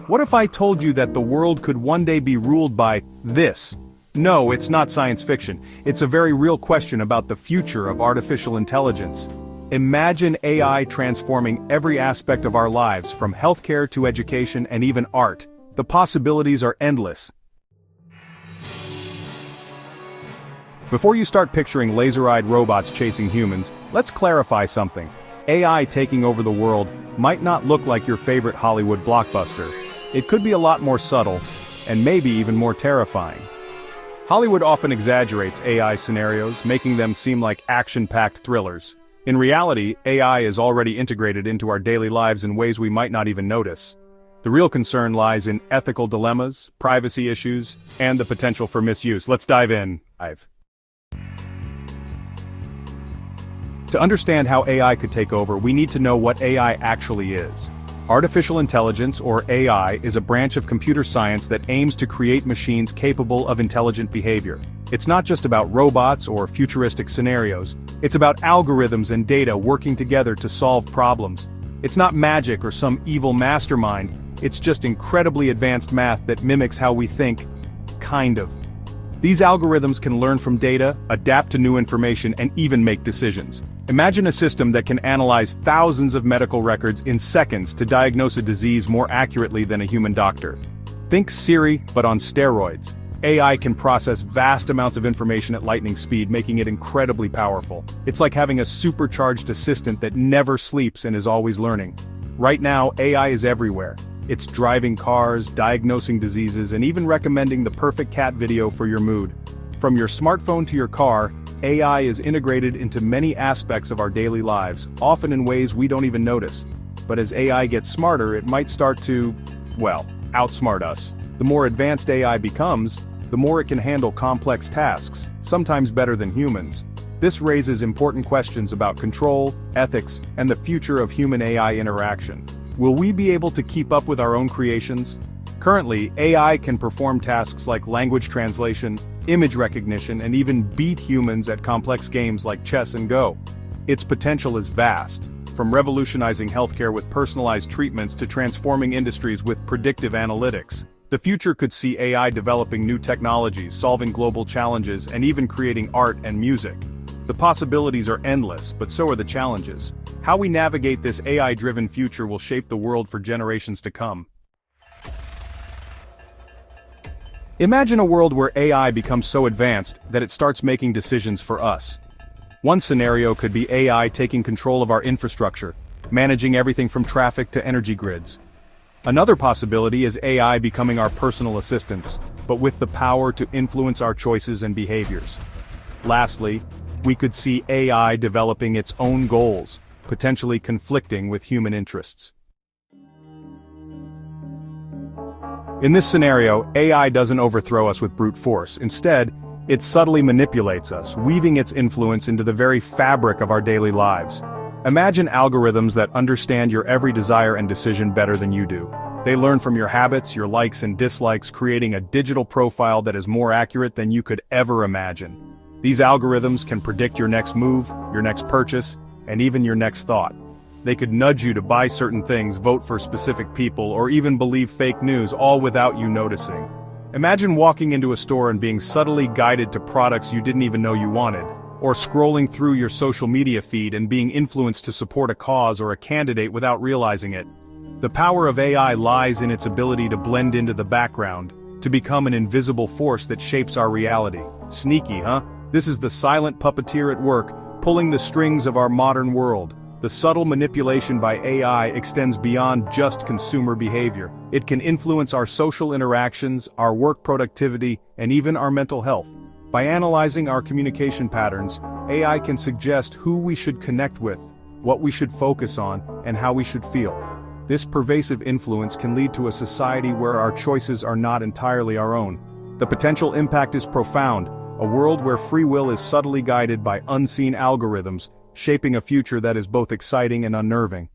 What if I told you that the world could one day be ruled by this? No, it's not science fiction. It's a very real question about the future of artificial intelligence. Imagine AI transforming every aspect of our lives, from healthcare to education and even art. The possibilities are endless. Before you start picturing laser-eyed robots chasing humans, let's clarify something. AI taking over the world might not look like your favorite Hollywood blockbuster. It could be a lot more subtle, and maybe even more terrifying. Hollywood often exaggerates AI scenarios, making them seem like action-packed thrillers. In reality, AI is already integrated into our daily lives in ways we might not even notice. The real concern lies in ethical dilemmas, privacy issues, and the potential for misuse. Let's dive in. To understand how AI could take over, we need to know what AI actually is. Artificial intelligence, or AI, is a branch of computer science that aims to create machines capable of intelligent behavior. It's not just about robots or futuristic scenarios. It's about algorithms and data working together to solve problems. It's not magic or some evil mastermind. It's just incredibly advanced math that mimics how we think. Kind of. These algorithms can learn from data, adapt to new information, and even make decisions. Imagine a system that can analyze thousands of medical records in seconds to diagnose a disease more accurately than a human doctor. Think Siri, but on steroids. AI can process vast amounts of information at lightning speed, making it incredibly powerful. It's like having a supercharged assistant that never sleeps and is always learning. Right now, AI is everywhere. It's driving cars, diagnosing diseases, and even recommending the perfect cat video for your mood. From your smartphone to your car, AI is integrated into many aspects of our daily lives, often in ways we don't even notice. But as AI gets smarter, it might start to, outsmart us. The more advanced AI becomes, the more it can handle complex tasks, sometimes better than humans. This raises important questions about control, ethics, and the future of human-AI interaction. Will we be able to keep up with our own creations? Currently, AI can perform tasks like language translation, image recognition, and even beat humans at complex games like chess and Go. Its potential is vast, from revolutionizing healthcare with personalized treatments to transforming industries with predictive analytics. The future could see AI developing new technologies, solving global challenges, and even creating art and music. The possibilities are endless, but so are the challenges. How we navigate this AI-driven future will shape the world for generations to come. Imagine a world where AI becomes so advanced that it starts making decisions for us. One scenario could be AI taking control of our infrastructure, managing everything from traffic to energy grids. Another possibility is AI becoming our personal assistants, but with the power to influence our choices and behaviors. Lastly, we could see AI developing its own goals, potentially conflicting with human interests. In this scenario, AI doesn't overthrow us with brute force. Instead, it subtly manipulates us, weaving its influence into the very fabric of our daily lives. Imagine algorithms that understand your every desire and decision better than you do. They learn from your habits, your likes and dislikes, creating a digital profile that is more accurate than you could ever imagine. These algorithms can predict your next move, your next purchase, and even your next thought. They could nudge you to buy certain things, vote for specific people, or even believe fake news, all without you noticing. Imagine walking into a store and being subtly guided to products you didn't even know you wanted, or scrolling through your social media feed and being influenced to support a cause or a candidate without realizing it. The power of AI lies in its ability to blend into the background, to become an invisible force that shapes our reality. Sneaky, huh? This is the silent puppeteer at work, pulling the strings of our modern world. The subtle manipulation by AI extends beyond just consumer behavior. It can influence our social interactions, our work productivity, and even our mental health. By analyzing our communication patterns, AI can suggest who we should connect with, what we should focus on, and how we should feel. This pervasive influence can lead to a society where our choices are not entirely our own. The potential impact is profound, a world where free will is subtly guided by unseen algorithms, shaping a future that is both exciting and unnerving.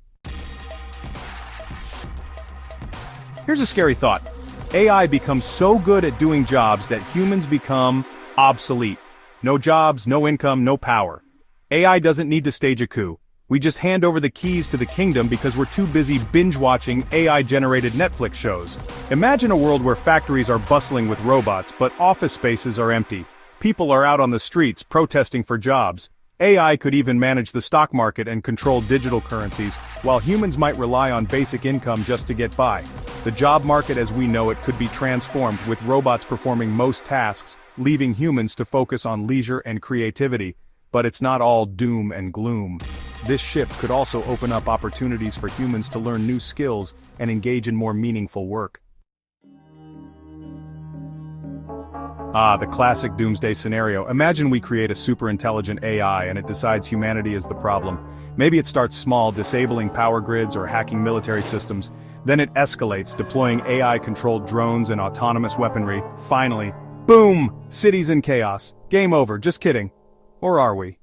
Here's a scary thought. AI becomes so good at doing jobs that humans become obsolete. No jobs, no income, no power. AI doesn't need to stage a coup. We just hand over the keys to the kingdom because we're too busy binge-watching AI-generated Netflix shows. Imagine a world where factories are bustling with robots, but office spaces are empty. People are out on the streets protesting for jobs. AI could even manage the stock market and control digital currencies, while humans might rely on basic income just to get by. The job market as we know it could be transformed, with robots performing most tasks, leaving humans to focus on leisure and creativity. But it's not all doom and gloom. This shift could also open up opportunities for humans to learn new skills and engage in more meaningful work. The classic doomsday scenario. Imagine we create a super intelligent AI and it decides humanity is the problem. Maybe it starts small, disabling power grids or hacking military systems. Then it escalates, deploying AI-controlled drones and autonomous weaponry. Finally, boom! Cities in chaos. Game over, just kidding. Or are we?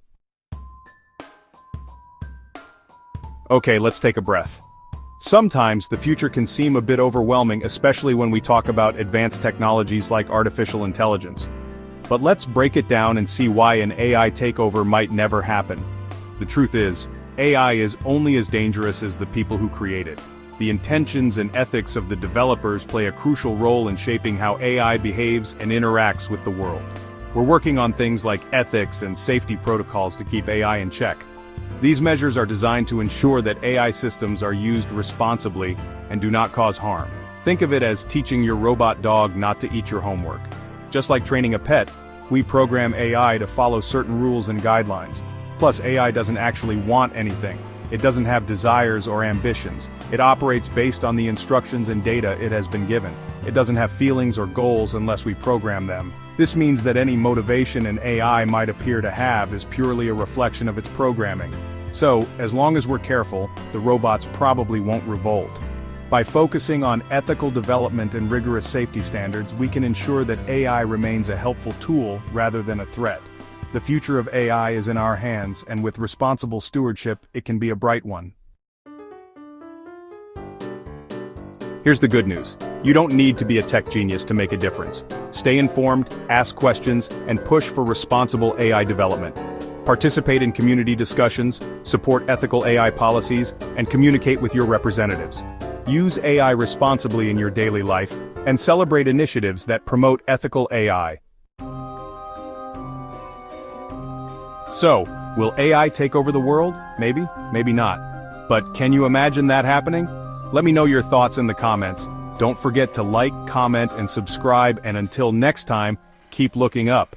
Okay, let's take a breath. Sometimes the future can seem a bit overwhelming, especially when we talk about advanced technologies like artificial intelligence. But let's break it down and see why an AI takeover might never happen. The truth is, AI is only as dangerous as the people who create it. The intentions and ethics of the developers play a crucial role in shaping how AI behaves and interacts with the world. We're working on things like ethics and safety protocols to keep AI in check. These measures are designed to ensure that AI systems are used responsibly and do not cause harm. Think of it as teaching your robot dog not to eat your homework. Just like training a pet, we program AI to follow certain rules and guidelines. Plus, AI doesn't actually want anything. It doesn't have desires or ambitions. It operates based on the instructions and data it has been given. It doesn't have feelings or goals unless we program them. This means that any motivation an AI might appear to have is purely a reflection of its programming. So, as long as we're careful, the robots probably won't revolt. By focusing on ethical development and rigorous safety standards, we can ensure that AI remains a helpful tool rather than a threat. The future of AI is in our hands, and with responsible stewardship, it can be a bright one. Here's the good news. You don't need to be a tech genius to make a difference. Stay informed, ask questions, and push for responsible AI development. Participate in community discussions, support ethical AI policies, and communicate with your representatives. Use AI responsibly in your daily life, and celebrate initiatives that promote ethical AI. So, will AI take over the world? Maybe, maybe not. But can you imagine that happening? Let me know your thoughts in the comments. Don't forget to like, comment, and subscribe, and until next time, keep looking up.